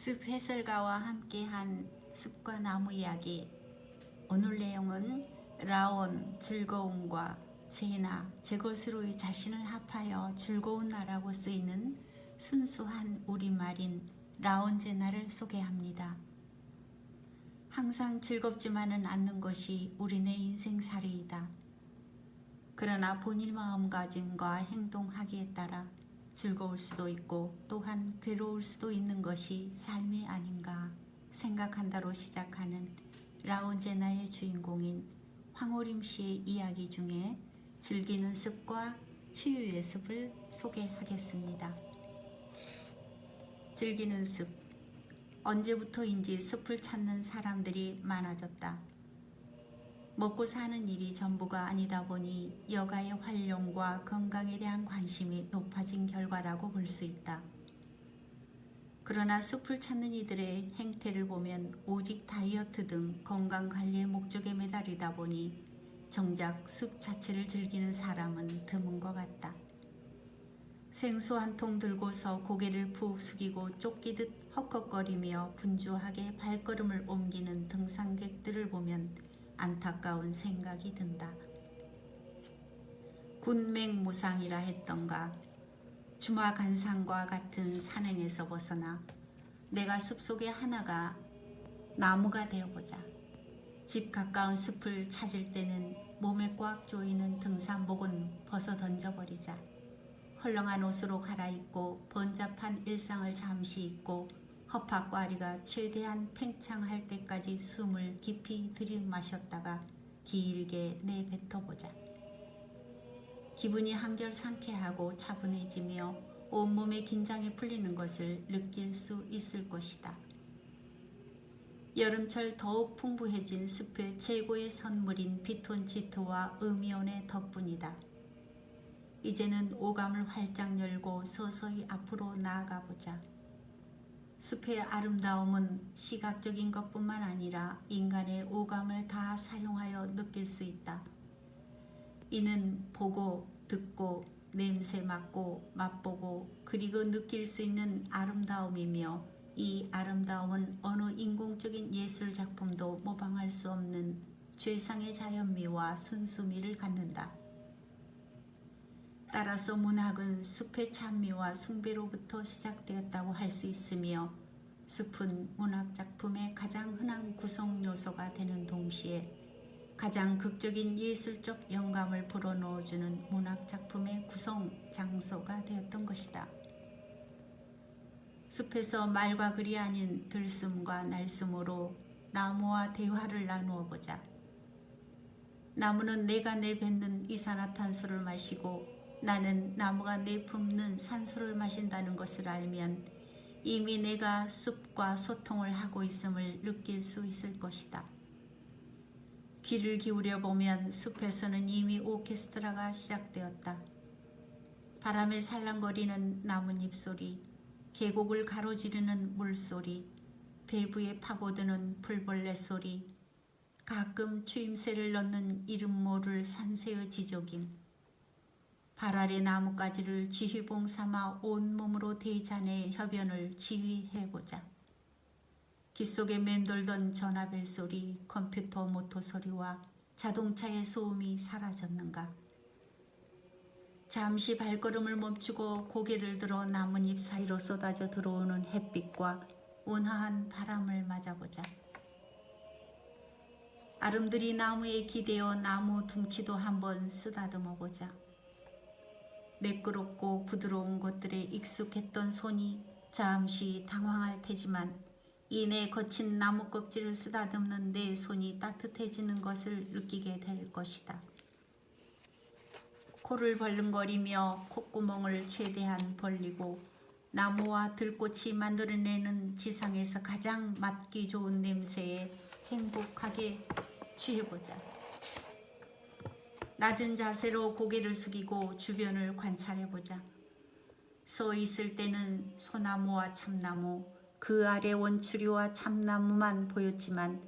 숲 해설가와 함께한 숲과 나무 이야기. 오늘 내용은 라온 즐거움과 제나 제 것으로 자신을 합하여 즐거운 나라고 쓰이는 순수한 우리말인 라온 제나를 소개합니다. 항상 즐겁지만은 않는 것이 우리네 인생살이이다. 그러나 본인 마음가짐과 행동하기에 따라 즐거울 수도 있고 또한 괴로울 수도 있는 것이 삶이 아닌가 생각한다로 시작하는 라온 제나의 주인공인 황오림 씨의 이야기 중에 즐기는 숲과 치유의 숲을 소개하겠습니다. 즐기는 숲. 언제부터인지 숲을 찾는 사람들이 많아졌다. 먹고 사는 일이 전부가 아니다 보니 여가의 활용과 건강에 대한 관심이 높아진 결과라고 볼 수 있다. 그러나 숲을 찾는 이들의 행태를 보면 오직 다이어트 등 건강관리의 목적에 매달리다 보니 정작 숲 자체를 즐기는 사람은 드문 것 같다. 생수 한 통 들고서 고개를 푹 숙이고 쫓기듯 헉헉거리며 분주하게 발걸음을 옮기는 등산객들을 보면 안타까운 생각이 든다. 군맹무상이라 했던가. 주마간상과 같은 산행에서 벗어나 내가 숲속의 하나가 나무가 되어보자. 집 가까운 숲을 찾을 때는 몸에 꽉 조이는 등산복은 벗어 던져버리자. 헐렁한 옷으로 갈아입고 번잡한 일상을 잠시 잊고 허파과리가 최대한 팽창할 때까지 숨을 깊이 들이마셨다가 길게 내뱉어보자. 기분이 한결 상쾌하고 차분해지며 온몸의 긴장이 풀리는 것을 느낄 수 있을 것이다. 여름철 더욱 풍부해진 숲의 최고의 선물인 피톤치드와 음이온의 덕분이다. 이제는 오감을 활짝 열고 서서히 앞으로 나아가보자. 숲의 아름다움은 시각적인 것뿐만 아니라 인간의 오감을 다 사용하여 느낄 수 있다. 이는 보고, 듣고, 냄새 맡고, 맛보고, 그리고 느낄 수 있는 아름다움이며 이 아름다움은 어느 인공적인 예술 작품도 모방할 수 없는 최상의 자연미와 순수미를 갖는다. 따라서 문학은 숲의 찬미와 숭배로부터 시작되었다고 할 수 있으며 숲은 문학작품의 가장 흔한 구성 요소가 되는 동시에 가장 극적인 예술적 영감을 불어넣어주는 문학작품의 구성 장소가 되었던 것이다. 숲에서 말과 글이 아닌 들숨과 날숨으로 나무와 대화를 나누어 보자. 나무는 내가 내뱉는 이산화탄소를 마시고 나는 나무가 내뿜는 산소를 마신다는 것을 알면 이미 내가 숲과 소통을 하고 있음을 느낄 수 있을 것이다. 귀를 기울여 보면 숲에서는 이미 오케스트라가 시작되었다. 바람에 살랑거리는 나뭇잎 소리, 계곡을 가로지르는 물소리, 배부에 파고드는 풀벌레 소리, 가끔 추임새를 넣는 이름 모를 산새의 지저김, 발 아래 나뭇가지를 지휘봉 삼아 온몸으로 대자네의 협연을 지휘해보자. 귀 속에 맴돌던 전화벨 소리, 컴퓨터 모터 소리와 자동차의 소음이 사라졌는가. 잠시 발걸음을 멈추고 고개를 들어 나뭇잎 사이로 쏟아져 들어오는 햇빛과 온화한 바람을 맞아보자. 아름드리 나무에 기대어 나무 둥치도 한번 쓰다듬어보자. 매끄럽고 부드러운 것들에 익숙했던 손이 잠시 당황할 테지만 이내 거친 나무 껍질을 쓰다듬는 내 손이 따뜻해지는 것을 느끼게 될 것이다. 코를 벌렁거리며 콧구멍을 최대한 벌리고 나무와 들꽃이 만들어내는 지상에서 가장 맡기 좋은 냄새에 행복하게 취해보자. 낮은 자세로 고개를 숙이고 주변을 관찰해보자. 서 있을 때는 소나무와 참나무, 그 아래 원추리와 참나무만 보였지만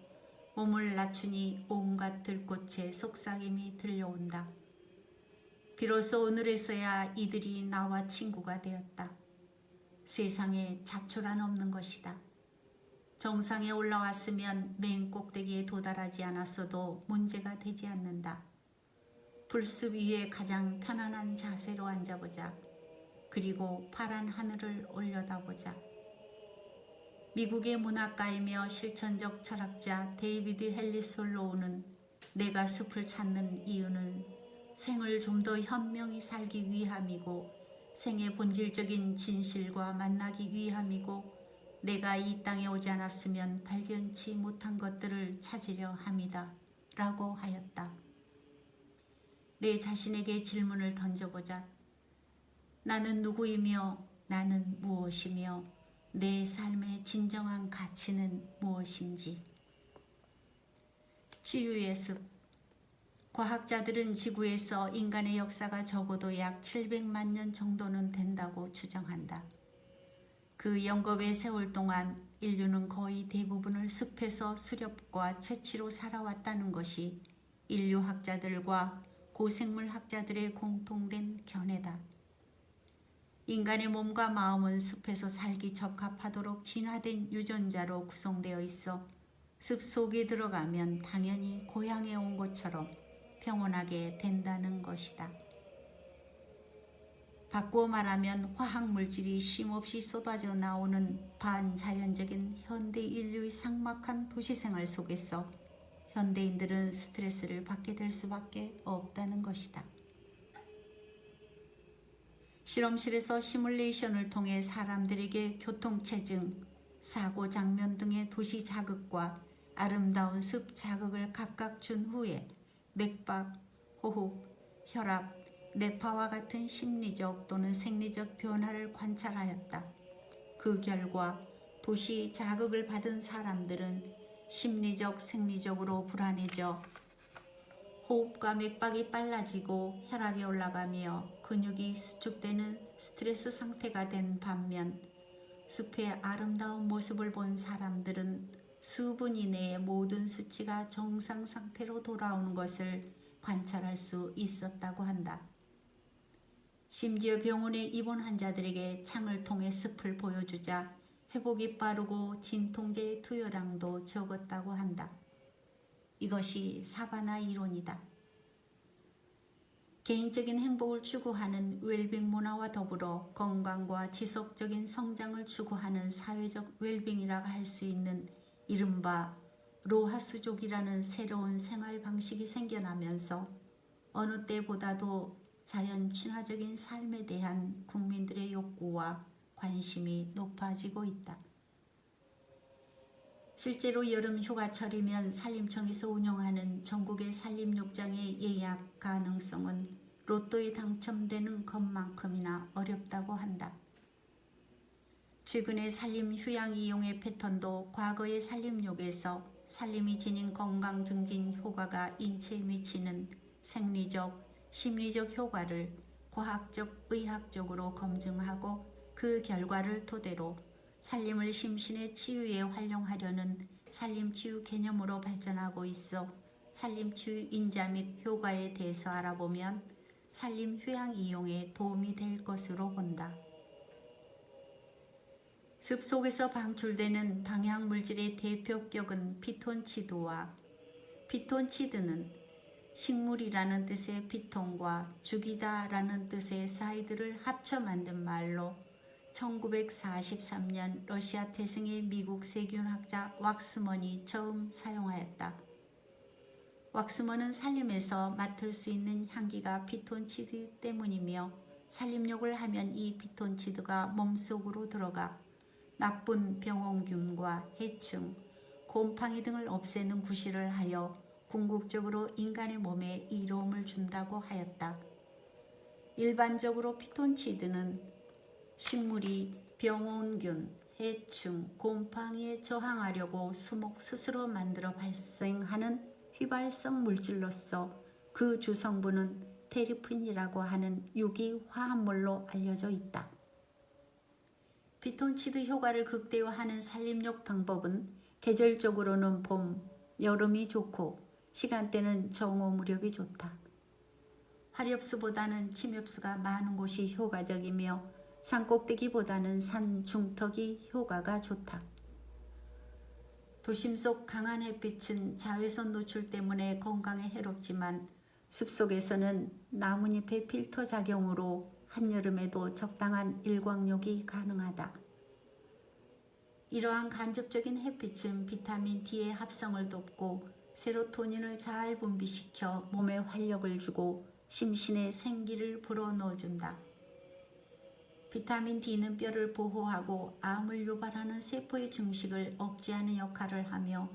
몸을 낮추니 온갖 들꽃의 속삭임이 들려온다. 비로소 오늘에서야 이들이 나와 친구가 되었다. 세상에 잡초란 없는 것이다. 정상에 올라왔으면 맨 꼭대기에 도달하지 않았어도 문제가 되지 않는다. 불숲 위에 가장 편안한 자세로 앉아보자. 그리고 파란 하늘을 올려다보자. 미국의 문학가이며 실천적 철학자 데이비드 헬리스 홀로우는 내가 숲을 찾는 이유는 생을 좀 더 현명히 살기 위함이고 생의 본질적인 진실과 만나기 위함이고 내가 이 땅에 오지 않았으면 발견치 못한 것들을 찾으려 함이다 라고 하였다. 내 자신에게 질문을 던져보자. 나는 누구이며 나는 무엇이며 내 삶의 진정한 가치는 무엇인지. 치유의 숲. 과학자들은 지구에서 인간의 역사가 적어도 약 700만 년 정도는 된다고 추정한다. 그 영겁의 세월 동안 인류는 거의 대부분을 숲에서 수렵과 채취로 살아왔다는 것이 인류학자들과 고생물학자들의 공통된 견해다. 인간의 몸과 마음은 숲에서 살기 적합하도록 진화된 유전자로 구성되어 있어 숲 속에 들어가면 당연히 고향에 온 것처럼 평온하게 된다는 것이다. 바꾸어 말하면 화학물질이 쉼없이 쏟아져 나오는 반자연적인 현대 인류의 삭막한 도시생활 속에서 현대인들은 스트레스를 받게 될 수밖에 없다는 것이다. 실험실에서 시뮬레이션을 통해 사람들에게 교통체증, 사고 장면 등의 도시 자극과 아름다운 숲 자극을 각각 준 후에 맥박, 호흡, 혈압, 뇌파와 같은 심리적 또는 생리적 변화를 관찰하였다. 그 결과 도시 자극을 받은 사람들은 심리적, 생리적으로 불안해져 호흡과 맥박이 빨라지고 혈압이 올라가며 근육이 수축되는 스트레스 상태가 된 반면 숲의 아름다운 모습을 본 사람들은 수분 이내의 모든 수치가 정상 상태로 돌아오는 것을 관찰할 수 있었다고 한다. 심지어 병원에 입원 환자들에게 창을 통해 숲을 보여주자 회복이 빠르고 진통제의 투여량도 적었다고 한다. 이것이 사바나 이론이다. 개인적인 행복을 추구하는 웰빙 문화와 더불어 건강과 지속적인 성장을 추구하는 사회적 웰빙이라고 할 수 있는 이른바 로하수족이라는 새로운 생활 방식이 생겨나면서 어느 때보다도 자연 친화적인 삶에 대한 국민들의 욕구와 관심이 높아지고 있다. 실제로 여름 휴가철이면 산림청에서 운영하는 전국의 산림욕장의 예약 가능성은 로또에 당첨되는 것만큼이나 어렵다고 한다. 최근의 산림 휴양 이용의 패턴도 과거의 산림욕에서 산림이 지닌 건강 증진 효과가 인체에 미치는 생리적, 심리적 효과를 과학적, 의학적으로 검증하고 그 결과를 토대로 산림을 심신의 치유에 활용하려는 산림치유 개념으로 발전하고 있어 산림치유 인자 및 효과에 대해서 알아보면 산림 휴양 이용에 도움이 될 것으로 본다. 숲속에서 방출되는 방향물질의 대표격은 피톤치드와 피톤치드는 식물이라는 뜻의 피톤과 죽이다라는 뜻의 사이드를 합쳐 만든 말로 1943년 러시아 태생의 미국 세균학자 왁스먼이 처음 사용하였다. 왁스먼은 산림에서 맡을 수 있는 향기가 피톤치드 때문이며 산림욕을 하면 이 피톤치드가 몸속으로 들어가 나쁜 병원균과 해충, 곰팡이 등을 없애는 구실을 하여 궁극적으로 인간의 몸에 이로움을 준다고 하였다. 일반적으로 피톤치드는 식물이 병원균, 해충, 곰팡이에 저항하려고 수목 스스로 만들어 발생하는 휘발성 물질로서 그 주성분은 테르핀이라고 하는 유기 화합물로 알려져 있다. 피톤치드 효과를 극대화하는 산림욕 방법은 계절적으로는 봄, 여름이 좋고 시간대는 정오 무렵이 좋다. 화렵수보다는 침엽수가 많은 곳이 효과적이며 산꼭대기보다는 산 중턱이 효과가 좋다. 도심 속 강한 햇빛은 자외선 노출 때문에 건강에 해롭지만 숲속에서는 나뭇잎의 필터 작용으로 한여름에도 적당한 일광욕이 가능하다. 이러한 간접적인 햇빛은 비타민 D의 합성을 돕고 세로토닌을 잘 분비시켜 몸에 활력을 주고 심신에 생기를 불어넣어준다. 비타민 D는 뼈를 보호하고 암을 유발하는 세포의 증식을 억제하는 역할을 하며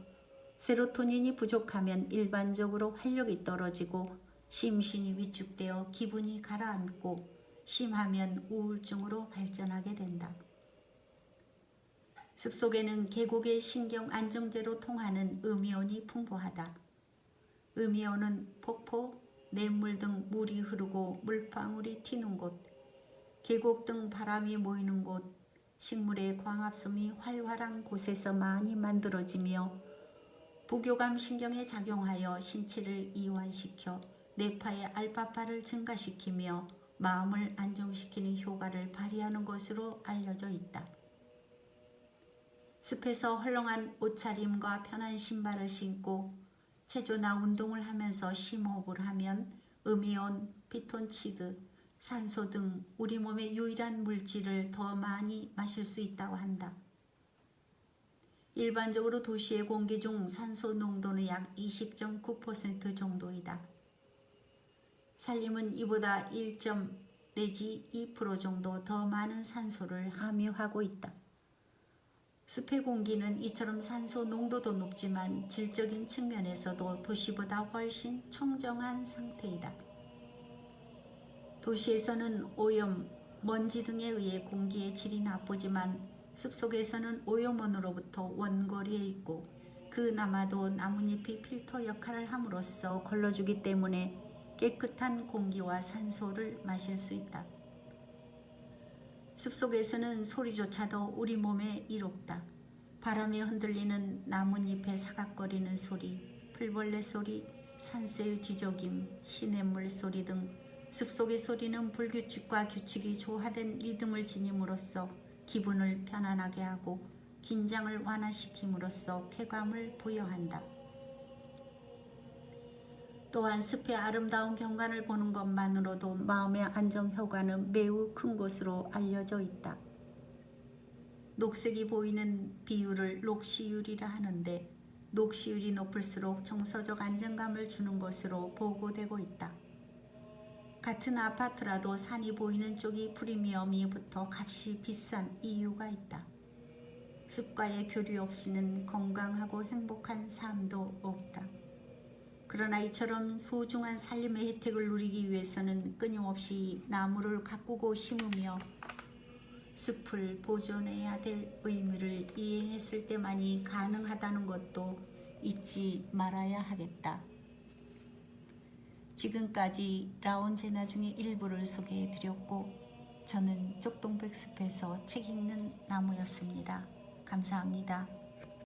세로토닌이 부족하면 일반적으로 활력이 떨어지고 심신이 위축되어 기분이 가라앉고 심하면 우울증으로 발전하게 된다. 숲속에는 계곡의 신경 안정제로 통하는 음이온이 풍부하다. 음이온은 폭포, 냇물 등 물이 흐르고 물방울이 튀는 곳, 계곡 등 바람이 모이는 곳, 식물의 광합성이 활발한 곳에서 많이 만들어지며 부교감 신경에 작용하여 신체를 이완시켜 뇌파의 알파파를 증가시키며 마음을 안정시키는 효과를 발휘하는 것으로 알려져 있다. 숲에서 헐렁한 옷차림과 편한 신발을 신고 체조나 운동을 하면서 심호흡을 하면 음이온, 피톤치드, 산소 등 우리 몸의 유일한 물질을 더 많이 마실 수 있다고 한다. 일반적으로 도시의 공기 중 산소 농도는 약 20.9% 정도이다. 산림은 이보다 1. 내지 2% 정도 더 많은 산소를 함유하고 있다. 숲의 공기는 이처럼 산소 농도도 높지만 질적인 측면에서도 도시보다 훨씬 청정한 상태이다. 도시에서는 오염, 먼지 등에 의해 공기의 질이 나쁘지만 숲속에서는 오염원으로부터 원거리에 있고 그나마도 나뭇잎이 필터 역할을 함으로써 걸러주기 때문에 깨끗한 공기와 산소를 마실 수 있다. 숲속에서는 소리조차도 우리 몸에 이롭다. 바람에 흔들리는 나뭇잎의 사각거리는 소리, 풀벌레 소리, 산새의 지저김, 시냇물 소리 등 숲속의 소리는 불규칙과 규칙이 조화된 리듬을 지님으로써 기분을 편안하게 하고 긴장을 완화시킴으로써 쾌감을 부여한다. 또한 숲의 아름다운 경관을 보는 것만으로도 마음의 안정 효과는 매우 큰 것으로 알려져 있다. 녹색이 보이는 비율을 녹시율이라 하는데 녹시율이 높을수록 정서적 안정감을 주는 것으로 보고되고 있다. 같은 아파트라도 산이 보이는 쪽이 프리미엄이 붙어 값이 비싼 이유가 있다. 숲과의 교류 없이는 건강하고 행복한 삶도 없다. 그러나 이처럼 소중한 산림의 혜택을 누리기 위해서는 끊임없이 나무를 가꾸고 심으며 숲을 보존해야 될 의무를 이행했을 때만이 가능하다는 것도 잊지 말아야 하겠다. 지금까지 라온제나 중의 일부를 소개해드렸고 저는 쪽동백숲에서 책 읽는 나무였습니다. 감사합니다.